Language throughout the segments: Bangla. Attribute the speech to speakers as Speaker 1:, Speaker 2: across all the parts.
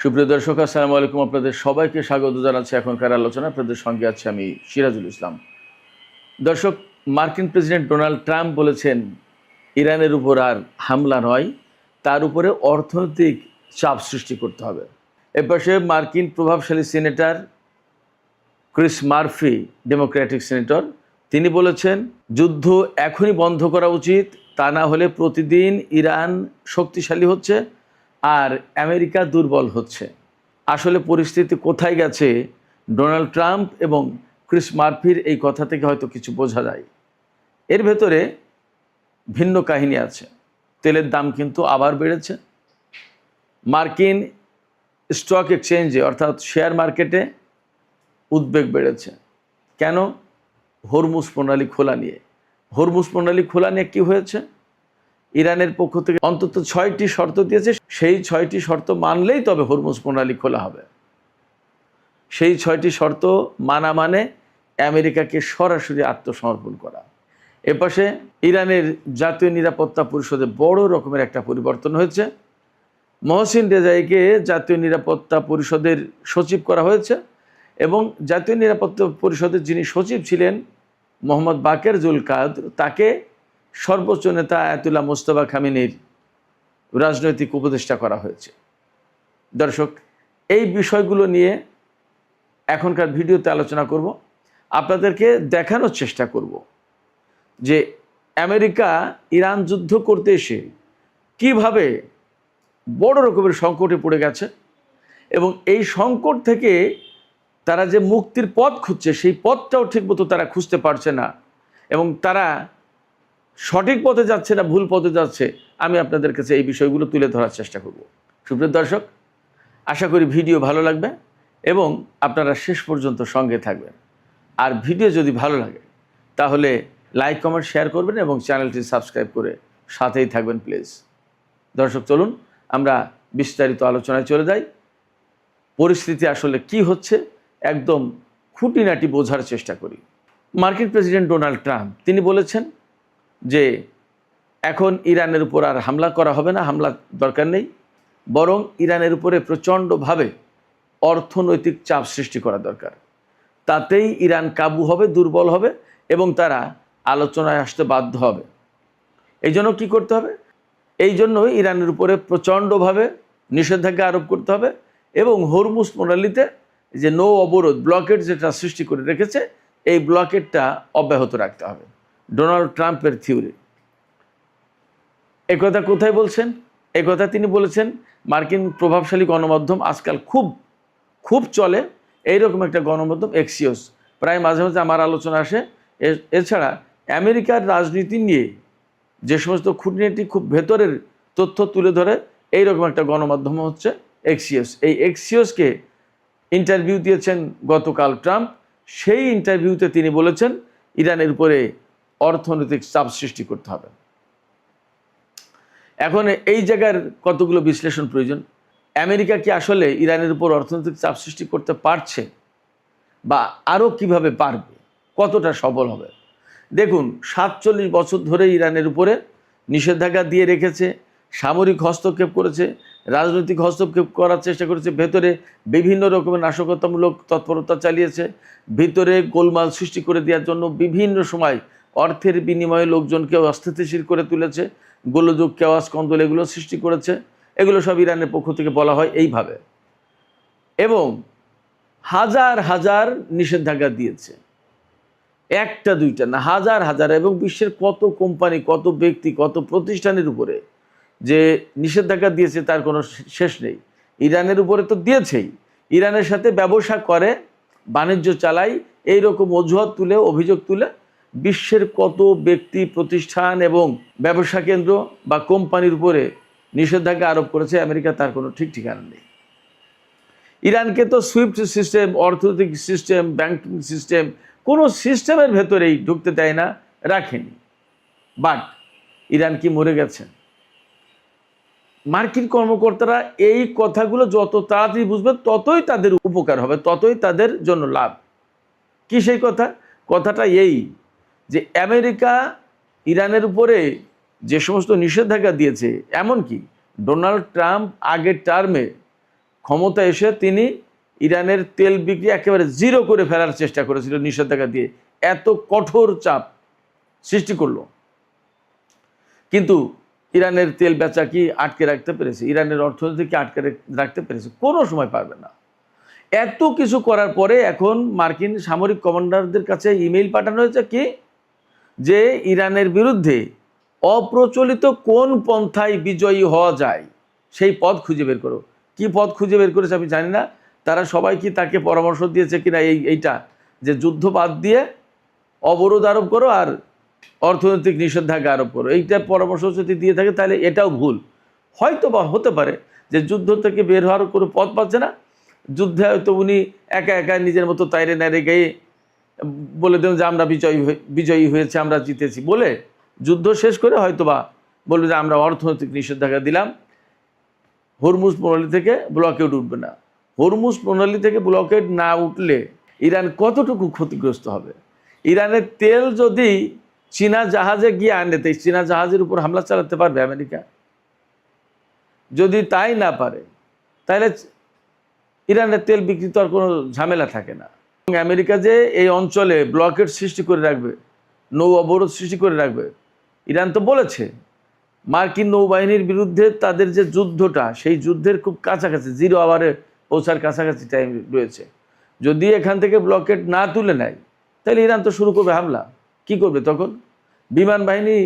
Speaker 1: সুপ্রিয় দর্শক, আসসালামু আলাইকুম। আপনাদের সবাইকে স্বাগত জানাচ্ছি এখনকার আলোচনা। আপনাদের সঙ্গে আছি আমি সিরাজুল ইসলাম। দর্শক, মার্কিন প্রেসিডেন্ট ডোনাল্ড ট্রাম্প বলেছেন ইরানের উপর আর হামলা নয়, তার উপরে অর্থনৈতিক চাপ সৃষ্টি করতে হবে। এপাশে মার্কিন প্রভাবশালী senator Chris Murphy, Democratic senator, তিনি বলেছেন যুদ্ধ এখনই বন্ধ করা উচিত, তা না হলে প্রতিদিন ইরান শক্তিশালী হচ্ছে আর আমেরিকা দুর্বল হচ্ছে। আসলে পরিস্থিতি কোথায় গেছে, ডোনাল্ড ট্রাম্প এবং ক্রিস মার্ফির এই কথা থেকে হয়তো কিছু বোঝা যায়। এর ভেতরে ভিন্ন কাহিনী আছে। তেলের দাম কিন্তু আবার বেড়েছে। মার্কিন স্টক এক্সচেঞ্জে অর্থাৎ শেয়ার মার্কেটে উদ্বেগ বেড়েছে। কেন? হরমুজ প্রণালী খোলা নিয়ে। হরমুজ প্রণালী খোলা নিয়ে কী হয়েছে? ইরানের পক্ষ থেকে অন্তত 6টি শর্ত দিয়েছে, সেই 6টি শর্ত মানলেই তবে হরমুজ প্রণালী খোলা হবে। সেই 6টি শর্ত মানা মানে আমেরিকাকে সরাসরি আত্মসমর্পণ করা। এপাশে ইরানের জাতীয় নিরাপত্তা পরিষদে বড় রকমের একটা পরিবর্তন হয়েছে। মহসিন রেজাইকে জাতীয় নিরাপত্তা পরিষদের সচিব করা হয়েছে এবং জাতীয় নিরাপত্তা পরিষদের যিনি সচিব ছিলেন মোহাম্মদ বাকের জুলকাদর, তাকে সর্বোচ্চ নেতা আয়াতুল্লাহ মোস্তফা খামেনির রাজনৈতিক উপদেষ্টা করা হয়েছে। দর্শক, এই বিষয়গুলো নিয়ে এখনকার ভিডিওতে আলোচনা করব। আপনাদেরকে দেখানোর চেষ্টা করব যে আমেরিকা ইরান যুদ্ধ করতে এসে কিভাবে বড় রকমের সংকটে পড়ে গেছে এবং এই সংকট থেকে তারা যে মুক্তির পথ খুঁজছে, সেই পথটাও ঠিকমতো তারা খুঁজতে পারছে না এবং তারা সঠিক পথে যাচ্ছে না ভুল পথে যাচ্ছে। আমি আপনাদের কাছে এই বিষয়গুলো তুলে ধরার চেষ্টা করব। সুপ্রিয় দর্শক, আশা করি ভিডিও ভালো লাগবে এবং আপনারা শেষ পর্যন্ত সঙ্গে থাকবেন। আর ভিডিও যদি ভালো লাগে তাহলে লাইক, কমেন্ট, শেয়ার করবেন এবং চ্যানেলটি সাবস্ক্রাইব করে সাথেই থাকবেন প্লিজ। দর্শক, চলুন আমরা বিস্তারিত আলোচনায় চলে যাই। পরিস্থিতি আসলে কি হচ্ছে একদম খুঁটিনাটি বোঝার চেষ্টা করি। মার্কিন প্রেসিডেন্ট ডোনাল্ড ট্রাম্প তিনি বলেছেন যে এখন ইরানের উপর আর হামলা করা হবে না, হামলা দরকার নেই, বরং ইরানের উপরে প্রচণ্ডভাবে অর্থনৈতিক চাপ সৃষ্টি করা দরকার। তাতেই ইরান কাবু হবে, দুর্বল হবে এবং তারা আলোচনায় আসতে বাধ্য হবে। এই জন্য কী করতে হবে? এই জন্যই ইরানের উপরে প্রচণ্ডভাবে নিষেধাজ্ঞা আরোপ করতে হবে এবং হরমুজ প্রণালীতে যে নৌ অবরোধ, ব্লকেট যেটা সৃষ্টি করে রেখেছে, এই ব্লকেটটা অব্যাহত রাখতে হবে। ডোনাল্ড ট্রাম্পের থিওরি। একথা কোথায় বলছেন? একথা তিনি বলেছেন মার্কিন প্রভাবশালী গণমাধ্যম আজকাল খুব চলে এইরকম একটা গণমাধ্যম এক্সিওস, প্রায় মাঝে মাঝে আমার আলোচনা আসে। এছাড়া আমেরিকার রাজনীতি নিয়ে যে সমস্ত খুঁটিনাটি খুব ভেতরের তথ্য তুলে ধরে এইরকম একটা গণমাধ্যম হচ্ছে এক্সিওস। এই এক্সিওসকে ইন্টারভিউ দিয়েছেন গতকাল ট্রাম্প। সেই ইন্টারভিউতে তিনি বলেছেন ইরানের উপরে অর্থনৈতিক চাপ সৃষ্টি করতে হবে। এখন এই জায়গার কতগুলো বিশ্লেষণ প্রয়োজন। আমেরিকা কি আসলে ইরানের উপর অর্থনৈতিক চাপ সৃষ্টি করতে পারছে বা আরও কিভাবে পারবে, কতটা সফল হবে? দেখুন, 47 বছর ধরে ইরানের উপরে নিষেধাজ্ঞা দিয়ে রেখেছে, সামরিক হস্তক্ষেপ করেছে, রাজনৈতিক হস্তক্ষেপ করার চেষ্টা করেছে, ভেতরে বিভিন্ন রকমের নাশকতামূলক তৎপরতা চালিয়েছে, ভিতরে গোলমাল সৃষ্টি করে দেওয়ার জন্য বিভিন্ন সময় অর্থের বিনিময়ে লোকজনকে অস্থিতিশীল করে তুলেছে, গোলযোগ, কেওয়াস, কন্দল এগুলো সৃষ্টি করেছে। এগুলো সব ইরানের পক্ষ থেকে বলা হয় এইভাবে। এবং হাজার হাজার নিষেধাজ্ঞা দিয়েছে, একটা দুইটা না, হাজার হাজার, এবং বিশ্বের কত কোম্পানি, কত ব্যক্তি, কত প্রতিষ্ঠানের উপরে যে নিষেধাজ্ঞা দিয়েছে তার কোনো শেষ নেই। ইরানের উপরে তো দিয়েছেই, ইরানের সাথে ব্যবসা করে, বাণিজ্য চালায়, এইরকম অজুহাত তুলে, অভিযোগ তুলে বিশ্বের কত ব্যক্তি, প্রতিষ্ঠান এবং ব্যবসা কেন্দ্র বা কোম্পানির উপরে নিষেধাজ্ঞা আরোপ করেছে আমেরিকা, তার কোনো ঠিক ঠিকানা নেই। ইরানকে তো সুইফট সিস্টেম, অর্থনৈতিক সিস্টেম, ব্যাংকিং সিস্টেম, কোনো সিস্টেমের ভেতরেই ঢুকতে দেয় না, রাখেনি। বাট ইরান কি মরে গেছে? মার্কিন কর্মকর্তারা এই কথাগুলো যত তাড়াতাড়ি বুঝবে ততই তাদের উপকার হবে, ততই তাদের জন্য লাভ। কি সেই কথা? কথাটা এই যে আমেরিকা ইরানের উপরে যে সমস্ত নিষেধাজ্ঞা দিয়েছে, এমনকি ডোনাল্ড ট্রাম্প আগের টার্মে ক্ষমতা এসে তিনি ইরানের তেল বিক্রি একেবারে জিরো করে ফেলার চেষ্টা করেছিল নিষেধাজ্ঞা দিয়ে, এত কঠোর চাপ সৃষ্টি করলো। কিন্তু ইরানের তেল বেচা কি আটকে রাখতে পেরেছে? ইরানের অর্থনীতি কি আটকে রাখতে পেরেছে? কোনো সময় পারবে না। এত কিছু করার পরে এখন মার্কিন সামরিক কমান্ডারদের কাছে ইমেইল পাঠানো হয়েছে কি, যে ইরানের বিরুদ্ধে অপ্রচলিত কোন পন্থায় বিজয়ী হওয়া যায় সেই পথ খুঁজে বের করো। কি পথ খুঁজে বের করেছে আমি জানি না। তারা সবাই কি তাকে পরামর্শ দিয়েছে কিনা এইটা যে যুদ্ধ বাদ দিয়ে অবরোধ আরোপ করো আর অর্থনৈতিক নিষেধাজ্ঞা আরোপ করো, এইটা পরামর্শ যদি দিয়ে থাকে তাহলে এটাও ভুল। হয়তো বা হতে পারে যে যুদ্ধ থেকে বের হওয়ার কোনো পথ পাচ্ছে না, যুদ্ধে হয়তো উনি একা একা নিজের মতো তাইরে নাইরে গিয়ে বলে দেন যে আমরা বিজয়ী হয়েছে, আমরা জিতেছি বলে যুদ্ধ শেষ করে হয়তো বা বলবে যে আমরা অর্থনৈতিক নিষেধাজ্ঞা দিলাম, হরমুজ প্রণালী থেকে ব্লকেড উঠবে না। হরমুজ প্রণালী থেকে ব্লকেড না উঠলে ইরান কতটুকু ক্ষতিগ্রস্ত হবে? ইরানের তেল যদি চীনা জাহাজে গিয়ে আনে, তাই চীনা জাহাজের উপর হামলা চালাতে পারবে আমেরিকা? যদি তাই না পারে তাহলে ইরানের তেল বিক্রি তো আর কোনো ঝামেলা থাকে না। আমেরিকা যে এই অঞ্চলে ব্লকেড সৃষ্টি করে রাখবে, নৌ অবরোধ সৃষ্টি করে রাখবে, ইরান তো বলেছে মার্কিন নৌবাহিনীর বিরুদ্ধে তাদের যে যুদ্ধটা, সেই যুদ্ধের খুব কাছাকাছি, 0 আওয়ারে পৌঁছার কাছাকাছি টাইম রয়েছে। যদি এখান থেকে ব্লকেড না তুলে নেয় তাহলে ইরান তো শুরু করবে হামলা। কি করবে তখন? বিমান বাহিনী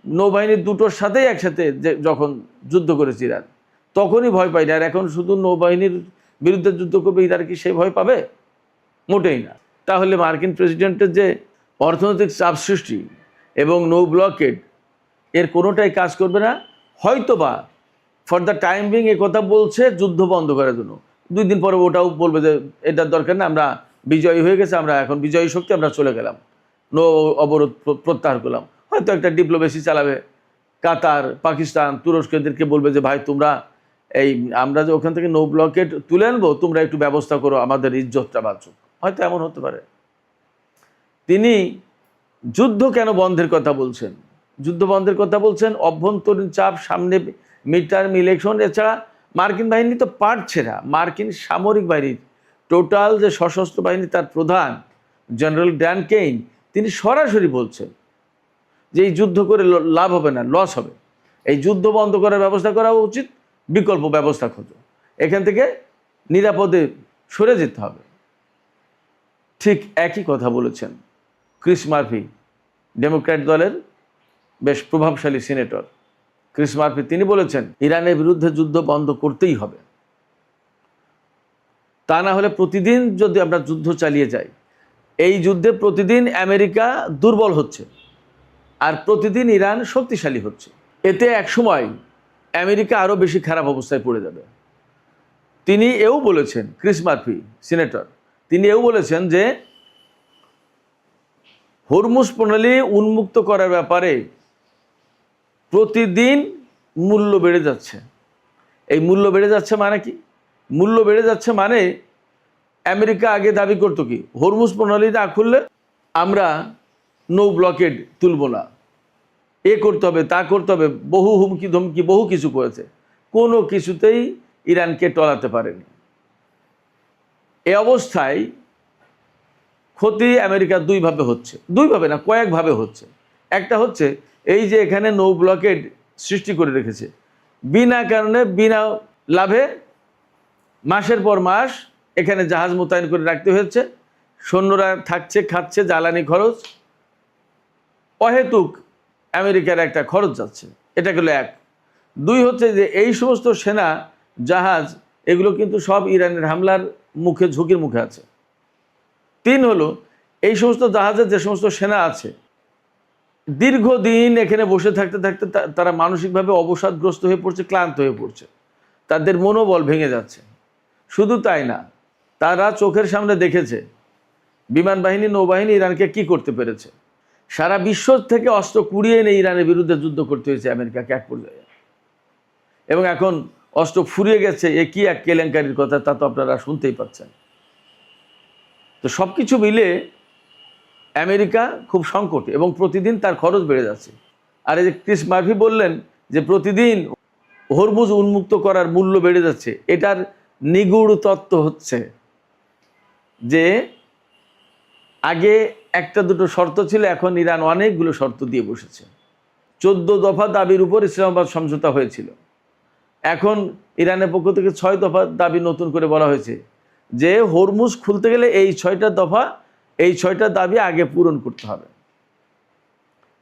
Speaker 1: নৌবাহিনী দুটোর সাথেই একসাথে যখন যুদ্ধ করেছে ইরান, তখনই ভয় পায় না। আর এখন শুধু নৌবাহিনীর বিরুদ্ধে যুদ্ধ করবে, ইরান কি সেই ভয় পাবে? মোটেই না। তাহলে মার্কিন প্রেসিডেন্টের যে অর্থনৈতিক চাপ সৃষ্টি এবং নৌ ব্লকেড, এর কোনোটাই কাজ করবে না। হয়তোবা for the time being a কথা বলছে যুদ্ধ বন্ধ করার জন্য, 2 দিন পরে ওটাও বলবে যে এটার দরকার না, আমরা বিজয়ী হয়ে গেছে, আমরা এখন বিজয়ী শক্তি, আমরা চলে গেলাম, নৌ অবরোধ প্রত্যাহার করলাম। হয়তো একটা ডিপ্লোমেসি চালাবে, কাতার, পাকিস্তান, তুরস্ক এদেরকে বলবে যে ভাই তোমরা আমরা যে ওখান থেকে নৌ ব্লকেড তুলে আনবো, তোমরা একটু ব্যবস্থা করো, আমাদের ইজ্জতটা বাঁচুক। হয়তো এমন হতে পারে। তিনি যুদ্ধ কেন বন্ধের কথা বলছেন? যুদ্ধ বন্ধের কথা বলছেন অভ্যন্তরীণ চাপ, সামনে মিড টার্ম ইলেকশন, এছাড়া মার্কিন বাহিনী তো পারছে না। মার্কিন সামরিক বাহিনীর টোটাল যে সশস্ত্র বাহিনী, তার প্রধান জেনারেল ড্যান কেইন তিনি সরাসরি বলছেন যে এই যুদ্ধ করে লাভ হবে না, লস হবে, এই যুদ্ধ বন্ধ করার ব্যবস্থা করা উচিত, বিকল্প ব্যবস্থা খোঁজো, এখান থেকে নিরাপদে সরে যেতে হবে। ঠিক একই কথা বলেছেন ক্রিস মার্ফি, ডেমোক্র্যাট দলের বেশ প্রভাবশালী সিনেটর ক্রিস মার্ফি। তিনি বলেছেন ইরানের বিরুদ্ধে যুদ্ধ বন্ধ করতেই হবে, তা না হলে প্রতিদিন যদি আমরা যুদ্ধ চালিয়ে যাই, এই যুদ্ধে প্রতিদিন আমেরিকা দুর্বল হচ্ছে আর প্রতিদিন ইরান শক্তিশালী হচ্ছে, এতে একসময় আমেরিকা আরও বেশি খারাপ অবস্থায় পড়ে যাবে। তিনি এও বলেছেন, ক্রিস মার্ফি সিনেটর, তিনি এও বলেছেন যে হরমুজ প্রণালী উন্মুক্ত করার ব্যাপারে প্রতিদিন মূল্য বেড়ে যাচ্ছে। এই মূল্য বেড়ে যাচ্ছে মানে কি? মূল্য বেড়ে যাচ্ছে মানে আমেরিকা আগে দাবি করতো কি, হরমুজ প্রণালী না খুললে আমরা নৌ ব্লকেড তুলব না, এ করতে হবে, তা করতে হবে, বহু হুমকি ধমকি, বহু কিছু করেছে, কোনো কিছুতেই ইরানকে টলাতে পারেনি। এ অবস্থায় ক্ষতি আমেরিকা দুইভাবে হচ্ছে, দুইভাবে না কয়েকভাবে হচ্ছে। একটা হচ্ছে এই যে এখানে নৌ ব্লকেড সৃষ্টি করে রেখেছে, বিনা কারণে বিনা লাভে মাসের পর মাস এখানে জাহাজ মোতায়েন করে রাখতে হয়েছে, সৈন্যরা থাকছে, খাচ্ছে, জ্বালানি খরচ, অহেতুক আমেরিকার একটা খরচ যাচ্ছে। এটা গেল এক। 2 হচ্ছে যে এই সমস্ত সেনা জাহাজ এগুলো কিন্তু সব ইরানের হামলার মুখে, ঝুঁকির মুখে আছে। 3 হলো এই সমস্ত জাহাজের যে সমস্ত সেনা আছে, দীর্ঘদিন এখানে বসে থাকতে থাকতে তারা মানসিকভাবে অবসাদগ্রস্ত হয়ে পড়ছে, ক্লান্ত হয়ে পড়ছে, তাদের মনোবল ভেঙে যাচ্ছে। শুধু তাই না, তারা চোখের সামনে দেখেছে বিমান বাহিনী, নৌবাহিনী ইরানকে কি করতে পেরেছে। সারা বিশ্ব থেকে অস্ত্র কুড়িয়ে এনে ইরানের বিরুদ্ধে যুদ্ধ করতে হয়েছে আমেরিকাকে এক পর্যায়ে, এবং এখন অস্ত্র ফুরিয়ে গেছে। এ কি এক কেলেঙ্কারির কথা, তা তো আপনারা শুনতেই পাচ্ছেন। তো সব কিছু মিলে আমেরিকা খুব সংকটে এবং প্রতিদিন তার খরচ বেড়ে যাচ্ছে। আর এই যে ক্রিস মার্ফি বললেন যে প্রতিদিন হরমুজ উন্মুক্ত করার মূল্য বেড়ে যাচ্ছে, এটার নিগূঢ় তত্ত্ব হচ্ছে যে আগে একটা দুটো শর্ত ছিল, এখন ইরান অনেকগুলো শর্ত দিয়ে বসেছে। 14 দফা দাবির উপর ইসলামাবাদ সমঝোতা হয়েছিল, এখন ইরানের পক্ষ থেকে 6 দফা দাবি নতুন করে বলা হয়েছে যে হরমুজ খুলতে গেলে এই 6টা দফা, এই 6টা দাবি আগে পূরণ করতে হবে,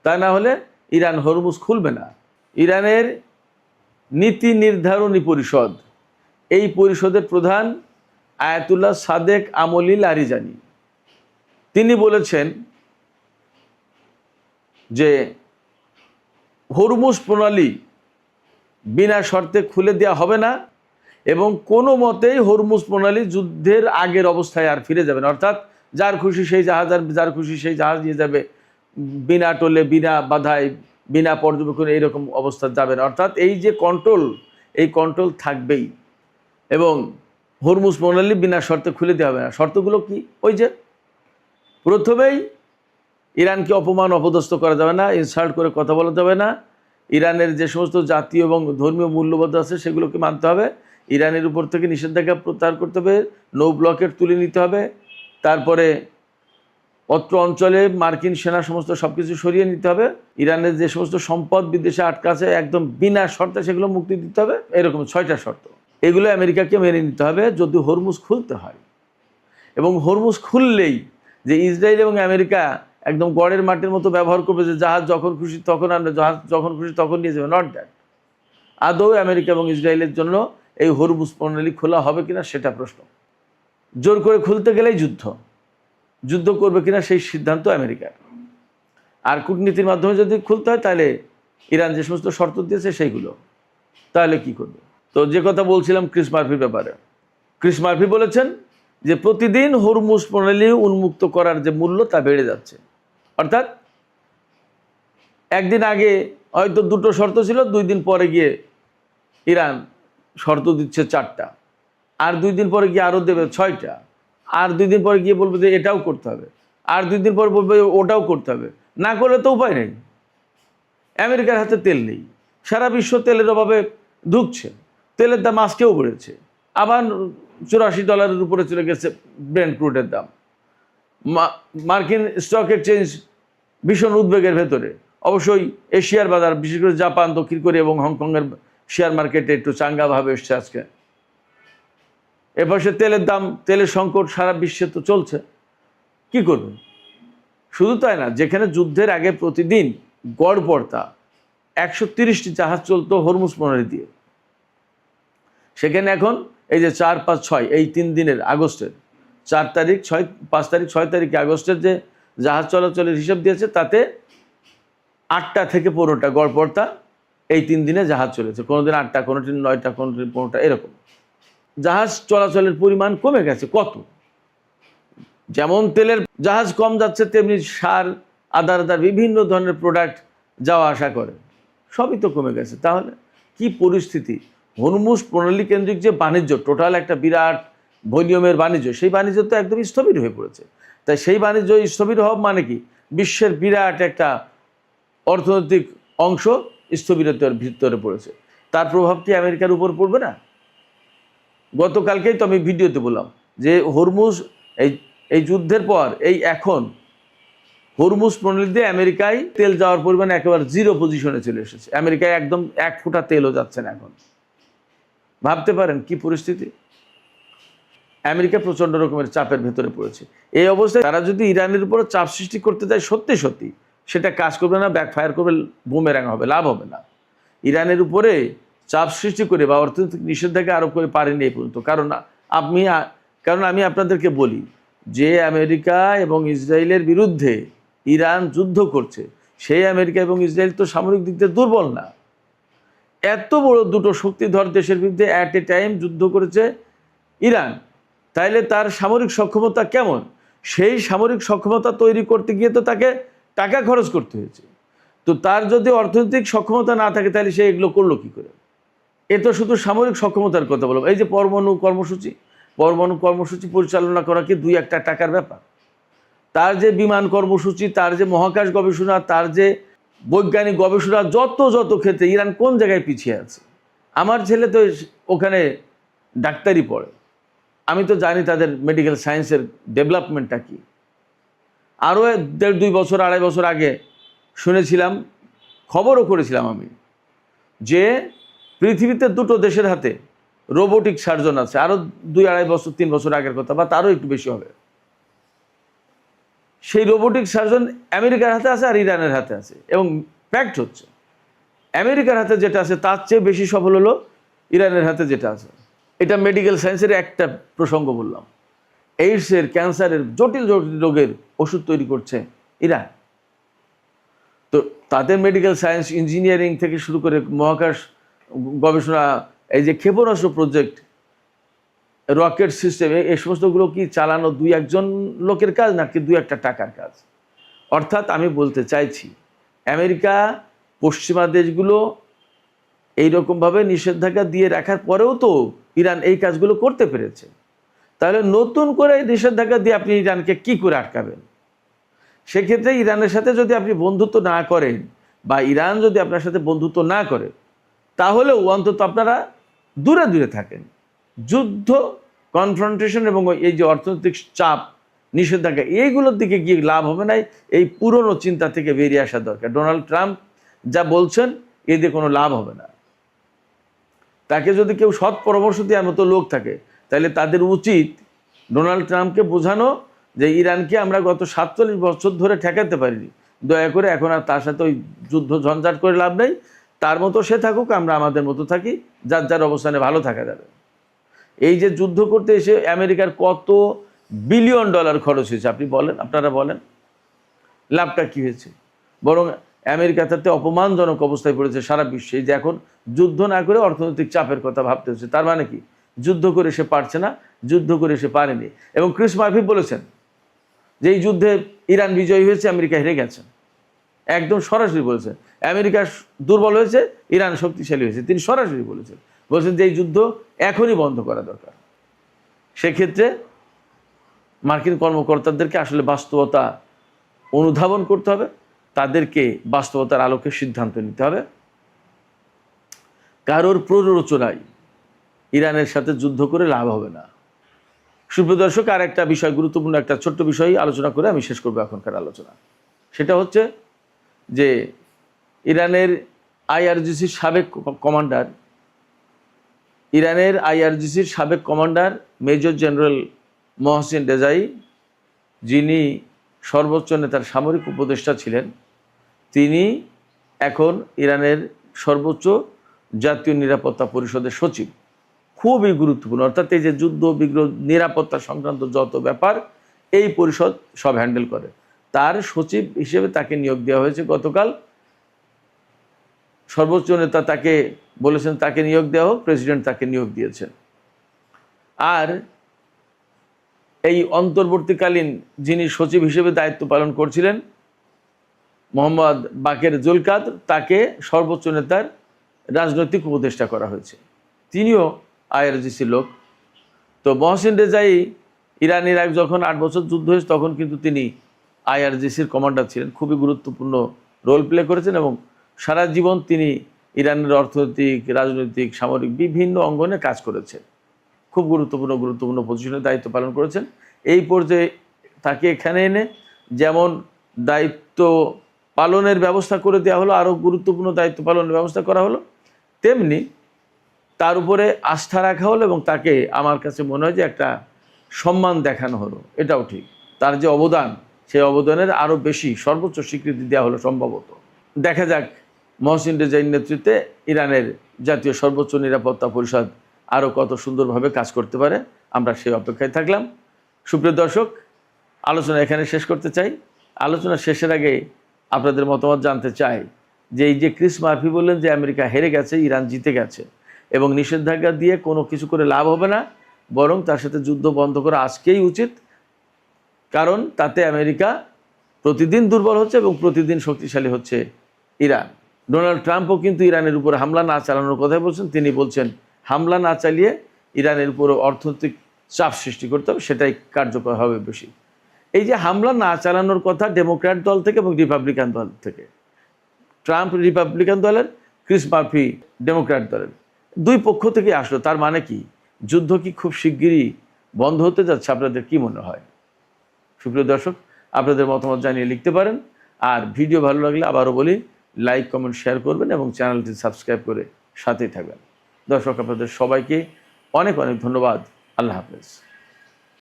Speaker 1: তা না হলে ইরান হরমুজ খুলবে না। ইরানের নীতি নির্ধারণী পরিষদ, এই পরিষদের প্রধান আয়াতুল্লাহ সাদেক আমলি লারিজানি, তিনি বলেছেন যে হরমুজ প্রণালী বিনা শর্তে খুলে দেওয়া হবে না এবং কোনো মতেই হরমুজ প্রণালী যুদ্ধের আগের অবস্থায় আর ফিরে যাবে না। অর্থাৎ যার খুশি সেই জাহাজ আর যার খুশি সেই জাহাজ নিয়ে যাবে, বিনা টোলে, বিনা বাধায়, বিনা পর্যবেক্ষণে এইরকম অবস্থা যাবে না। অর্থাৎ এই যে কন্ট্রোল, এই কন্ট্রোল থাকবেই এবং হরমুজ প্রণালী বিনা শর্তে খুলে দেওয়া হবে না। শর্তগুলো কি? ওই যে প্রথমেই ইরানকে অপমান অপদস্থ করা যাবে না, ইনসাল্ট করে কথা বলা যাবে না, ইরানের যে সমস্ত জাতীয় এবং ধর্মীয় মূল্যবোধ আছে সেগুলোকে মানতে হবে, ইরানের উপর থেকে নিষেধাজ্ঞা প্রত্যাহার করতে হবে, নো ব্লকেট তুলে নিতে হবে, তারপরে অত্র অঞ্চলে মার্কিন সেনা সমস্ত সব কিছু সরিয়ে নিতে হবে, ইরানের যে সমস্ত সম্পদ বিদেশে আটকা আছে একদম বিনা শর্তে সেগুলো মুক্তি দিতে হবে। এরকম 6টা শর্ত, এগুলো আমেরিকাকে মেনে নিতে হবে যদি হরমুজ খুলতে হয়। এবং হরমুজ খুললেই যে ইসরায়েল এবং আমেরিকা একদম গড়ের মাটির মতো ব্যবহার করবে, যে জাহাজ যখন খুশি তখন আনবে, জাহাজ যখন খুশি তখন নিয়ে যাবে, নট দ্যাট। আদৌ আমেরিকা এবং ইসরায়েলের জন্য এই হরমুজ প্রণালী খোলা হবে কিনা সেটা প্রশ্ন। জোর করে খুলতে গেলেই যুদ্ধ করবে কিনা সেই সিদ্ধান্ত আমেরিকার। আর কূটনীতির মাধ্যমে যদি খুলতে হয় তাহলে ইরান যে সমস্ত শর্ত দিয়েছে সেইগুলো, তাহলে কি করবে? তো যে কথা বলছিলাম ক্রিস মার্ফির ব্যাপারে, ক্রিস মার্ফি বলেছেন যে প্রতিদিন হরমুজ প্রণালী উন্মুক্ত করার যে মূল্য তা বেড়ে যাচ্ছে। অর্থাৎ একদিন আগে হয়তো 2টো শর্ত ছিল, 2 দিন পরে গিয়ে ইরান শর্ত দিচ্ছে 4টা, আর 2 দিন পরে গিয়ে আরও দেবে 6টা, আর 2 দিন পরে গিয়ে বলবে যে এটাও করতে হবে, আর 2 দিন পরে বলবে ওটাও করতে হবে। না করলে তো উপায় নেই, আমেরিকার হাতে তেল নেই, সারা বিশ্ব তেলের অভাবে ধুঁকছে, তেলের দাম আজকেও বেড়েছে, আবার $84 উপরে চলে গেছে ব্রেন্ট ক্রুডের দাম। মার্কিন স্টক এক্সচেঞ্জ ভীষণ উদ্বেগের ভেতরে। অবশ্যই এশিয়ার বাজার, বিশেষ করে জাপান, দক্ষিণ কোরিয়া এবং হংকংয়ের শেয়ার মার্কেটে একটু চাঙ্গাভাবে এসছে আজকে। এপাশে তেলের দাম, তেলের সংকট সারা বিশ্বে তো চলছে, কি করবে? শুধু তাই না, যেখানে যুদ্ধের আগে প্রতিদিন গড় পড়তা 130টি জাহাজ চলতো হরমুজ প্রণালী দিয়ে, সেখানে এখন এই যে 4, 5, 6 এই 3 দিনের আগস্টের 4 তারিখ, 5 তারিখ, 6 তারিখে আগস্টের যে জাহাজ চলাচলের হিসাব দিয়েছে তাতে 8টা থেকে 15টা গড় পড়তা এই 3 দিনে জাহাজ চলেছে। কোনোদিন 8টা, কোনোদিন 9টা, কোনোদিন 15টা, এরকম জাহাজ চলাচলের পরিমাণ কমে গেছে। কত? যেমন তেলের জাহাজ কম যাচ্ছে, তেমনি সার, আদার বিভিন্ন ধরনের প্রোডাক্ট যাওয়া আসা করে, সবই তো কমে গেছে। তাহলে কি পরিস্থিতি? হরমুজ প্রণালী কেন্দ্রিক যে বাণিজ্য, টোটাল একটা বিরাট ভলিউমের বাণিজ্য, সেই বাণিজ্য তো একদম স্থবির হয়ে পড়েছে। তাই সেই বাণিজ্য স্থবির হওয়া মানে কি? বিশ্বের বিরাট একটা অর্থনৈতিক অংশ স্থবিরতার ভিতরে পড়েছে। তার প্রভাব কি আমেরিকার উপর পড়বে না? গতকালকেই তো আমি ভিডিওতে বললাম যে হরমুজ এই যুদ্ধের পর এখন হরমুজ প্রণালী দিয়ে আমেরিকায় তেল যাওয়ার পরিমাণ একেবারে 0 পজিশনে চলে এসেছে। আমেরিকায় একদম 1 ফোঁটা তেলও যাচ্ছে না এখন। ভাবতে পারেন কি পরিস্থিতি? আমেরিকা প্রচণ্ড রকমের চাপের ভেতরে পড়েছে। এই অবস্থায় তারা যদি ইরানের উপর চাপ সৃষ্টি করতে যায়, সত্যি সত্যি সেটা কাজ করবে না, ব্যাকফায়ার করবে, বুমেরাং হবে, লাভ হবে না। ইরানের উপরে চাপ সৃষ্টি করে বা অর্থনৈতিক নিষেধাজ্ঞা আরোপ করে পারেনি এই পর্যন্ত। কারণ আমি আপনাদেরকে বলি যে আমেরিকা এবং ইসরায়েলের বিরুদ্ধে ইরান যুদ্ধ করছে, সেই আমেরিকা এবং ইসরায়েল তো সামরিক দিক দিয়ে দুর্বল না। এত বড় দুটো শক্তিধর দেশের বিরুদ্ধে অ্যাট এ টাইম যুদ্ধ করেছে ইরান, তাইলে তার সামরিক সক্ষমতা কেমন? সেই সামরিক সক্ষমতা তৈরি করতে গিয়ে তো তাকে টাকা খরচ করতে হয়েছে। তো তার যদি অর্থনৈতিক সক্ষমতা না থাকে তাহলে সে এগুলো করলো কী করে? এ তো শুধু সামরিক সক্ষমতার কথা বলবো। এই যে পরমাণু কর্মসূচি পরিচালনা করা কি 2-1 টাকার ব্যাপার? তার যে বিমান কর্মসূচি, তার যে মহাকাশ গবেষণা, তার যে বৈজ্ঞানিক গবেষণা, যত ক্ষেত্রে ইরান কোন জায়গায় পিছিয়ে আছে। আমার ছেলে তো ওখানে ডাক্তারি পড়ে, আমি তো জানি তাদের মেডিকেল সায়েন্সের ডেভেলপমেন্টটা কী। আরও 1.5-2 বছর 2.5 বছর আগে শুনেছিলাম, খবরও করেছিলাম আমি, যে পৃথিবীতে 2টো দেশের হাতে রোবোটিক সার্জন আছে। আরও 2-2.5 বছর 3 বছর আগের কথা, বা তারও একটু বেশি হবে। সেই রোবোটিক সার্জন আমেরিকার হাতে আছে আর ইরানের হাতে আছে। এবং ফ্যাক্ট হচ্ছে, আমেরিকার হাতে যেটা আছে তার চেয়ে বেশি সফল হলো ইরানের হাতে যেটা আছে। এটা মেডিকেল সায়েন্সের একটা প্রসঙ্গ বললাম। এইডসের, ক্যান্সারের, জটিল জটিল রোগের ওষুধ তৈরি করছে ইরান। তো তাদের মেডিকেল সায়েন্স, ইঞ্জিনিয়ারিং থেকে শুরু করে মহাকাশ গবেষণা, এই যে ক্ষেপণাস্ত্র প্রজেক্ট, রকেট সিস্টেম, এই সমস্তগুলো কি চালানো 2-1 লোকের কাজ, নাকি 2-1 টাকার কাজ? অর্থাৎ আমি বলতে চাইছি, আমেরিকা, পশ্চিমা দেশগুলো এইরকমভাবে নিষেধাজ্ঞা দিয়ে রাখার পরেও তো ইরান এই কাজগুলো করতে পেরেছে। তাহলে নতুন করে নিষেধাজ্ঞা দিয়ে আপনি ইরানকে কি করে আটকাবেন? সেক্ষেত্রে ইরানের সাথে যদি আপনি বন্ধুত্ব না করেন, বা ইরান যদি আপনার সাথে বন্ধুত্ব না করে, তাহলেও অন্তত আপনারা দূরে দূরে থাকেন। যুদ্ধ, কনফ্রন্টেশন এবং এই যে অর্থনৈতিক চাপ, নিষেধাজ্ঞা, এইগুলোর দিকে গিয়ে লাভ হবে না। এই পুরনো চিন্তা থেকে বেরিয়ে আসা দরকার। ডোনাল্ড ট্রাম্প যা বলছেন, এতে কোনো লাভ হবে না। তাকে যদি কেউ সৎ পরামর্শ দেওয়ার মতো লোক থাকে, তাহলে তাদের উচিত ডোনাল্ড ট্রাম্পকে বোঝানো যে ইরানকে আমরা গত 47 বছর ধরে ঠেকাতে পারিনি, দয়া করে এখন আর তার সাথে ওই যুদ্ধ ঝঞ্ঝাট করে লাভ নেই। তার মতো সে থাকুক, আমরা আমাদের মতো থাকি, যার যার অবস্থানে ভালো থাকা যাবে। এই যে যুদ্ধ করতে এসে আমেরিকার কত বিলিয়ন ডলার খরচ হয়েছে আপনি বলেন, আপনারা বলেন, লাভটা কী হয়েছে? বরং আমেরিকা তাতে অপমানজনক অবস্থায় পড়েছে সারা বিশ্বে। যে এখন যুদ্ধ না করে অর্থনৈতিক চাপের কথা ভাবতে হচ্ছে। তার মানে কি? যুদ্ধ করে সে পারছে না, যুদ্ধ করে সে পারেনি। এবং ক্রিস মার্ফি বলেছেন যে এই যুদ্ধে ইরান বিজয়ী হয়েছে, আমেরিকা হেরে গেছে। একদম সরাসরি বলেছেন। আমেরিকা দুর্বল হয়েছে, ইরান শক্তিশালী হয়েছে। তিনি সরাসরি বলেছেন যে এই যুদ্ধ এখনই বন্ধ করা দরকার। সেক্ষেত্রে মার্কিন কর্মকর্তাদেরকে আসলে বাস্তবতা অনুধাবন করতে হবে, তাদেরকে বাস্তবতার আলোকে সিদ্ধান্ত নিতে হবে। কারোর প্ররোচনায় ইরানের সাথে যুদ্ধ করে লাভ হবে না। সুপ্রিয় দর্শক, আর একটা বিষয়, গুরুত্বপূর্ণ একটা ছোট্ট বিষয় আলোচনা করে আমি শেষ করবো এখনকার আলোচনা। সেটা হচ্ছে যে ইরানের আইআরজিসির সাবেক commander major general Mohsin Rezaei, যিনি সর্বোচ্চ নেতার সামরিক উপদেষ্টা ছিলেন, তিনি এখন ইরানের সর্বোচ্চ জাতীয় নিরাপত্তা পরিষদের সচিব। খুবই গুরুত্বপূর্ণ। অর্থাৎ এই যে যুদ্ধ বিগ্রহ, নিরাপত্তা সংক্রান্ত যত ব্যাপার এই পরিষদ সব হ্যান্ডেল করে। তার সচিব হিসেবে তাকে নিয়োগ দেওয়া হয়েছে গতকাল। সর্বোচ্চ নেতা তাকে বলেছেন তাকে নিয়োগ দেওয়া হোক, প্রেসিডেন্ট তাকে নিয়োগ দিয়েছেন। আর এই অন্তর্বর্তীকালীন যিনি সচিব হিসেবে দায়িত্ব পালন করছিলেন, মোহাম্মদ বাকের জুলকাদ, তাকে সর্বোচ্চ নেতার রাজনৈতিক উপদেষ্টা করা হয়েছে। তিনিও আইআরজিসির লোক। তো মহসিন রেজাই, ইরান ইরাক যখন 8 বছর যুদ্ধ হয়েছে, তখন কিন্তু তিনি আইআরজিসির কমান্ডার ছিলেন। খুবই গুরুত্বপূর্ণ রোল প্লে করেছেন এবং সারা জীবন তিনি ইরানের অর্থনৈতিক, রাজনৈতিক, সামরিক বিভিন্ন অঙ্গনে কাজ করেছেন। খুব গুরুত্বপূর্ণ পজিশনে দায়িত্ব পালন করেছেন। এই পর্যায়ে তাকে এখানে এনে যেমন দায়িত্ব পালনের ব্যবস্থা করে দেওয়া হলো, আরও গুরুত্বপূর্ণ দায়িত্ব পালনের ব্যবস্থা করা হলো, তেমনি তার উপরে আস্থা রাখা হলো এবং তাকে, আমার কাছে মনে হয় যে একটা সম্মান দেখানো হলো। এটাও ঠিক, তার যে অবদান, সেই অবদানের আরও বেশি সর্বোচ্চ স্বীকৃতি দেওয়া হলো সম্ভবত। দেখা যাক মহসিন রেজাইর নেতৃত্বে ইরানের জাতীয় সর্বোচ্চ নিরাপত্তা পরিষদ আরও কত সুন্দরভাবে কাজ করতে পারে। আমরা সেই অপেক্ষায় থাকলাম। সুপ্রিয় দর্শক, আলোচনা এখানে শেষ করতে চাই। আলোচনা শেষের আগে আপনাদের মতামত জানতে চাই যে এই যে ক্রিস মার্ফি বললেন যে আমেরিকা হেরে গেছে, ইরান জিতে গেছে এবং নিষেধাজ্ঞা দিয়ে কোনো কিছু করে লাভ হবে না, বরং তার সাথে যুদ্ধ বন্ধ করা আজকেই উচিত। কারণ তাতে আমেরিকা প্রতিদিন দুর্বল হচ্ছে এবং প্রতিদিন শক্তিশালী হচ্ছে ইরান। ডোনাল্ড ট্রাম্পও কিন্তু ইরানের উপর হামলা না চালানোর কথাই বলছেন। তিনি বলছেন হামলা না চালিয়ে ইরানের উপর অর্থনৈতিক চাপ সৃষ্টি করতে হবে, সেটাই কার্যকর হবে বেশি। এই যে হামলা না চালানোর কথা ডেমোক্র্যাট দল থেকে এবং রিপাবলিকান দল থেকে, ট্রাম্প রিপাবলিকান দলের, ক্রিস মার্ফি ডেমোক্র্যাট দলের, দুই পক্ষ থেকে আসলো। তার মানে কি? যুদ্ধ কি খুব শিগগিরই বন্ধ হতে যাচ্ছে? আপনাদের কি মনে হয়? সুপ্রিয় দর্শক, আপনাদের মতামত জানিয়ে লিখতে পারেন। আর ভিডিও ভালো লাগলে আবারও বলি, লাইক, কমেন্ট, শেয়ার করবেন এবং চ্যানেলটি সাবস্ক্রাইব করে সাথেই থাকবেন। দর্শক, আপনাদের সবাইকে অনেক অনেক ধন্যবাদ। আল্লাহ হাফেজ।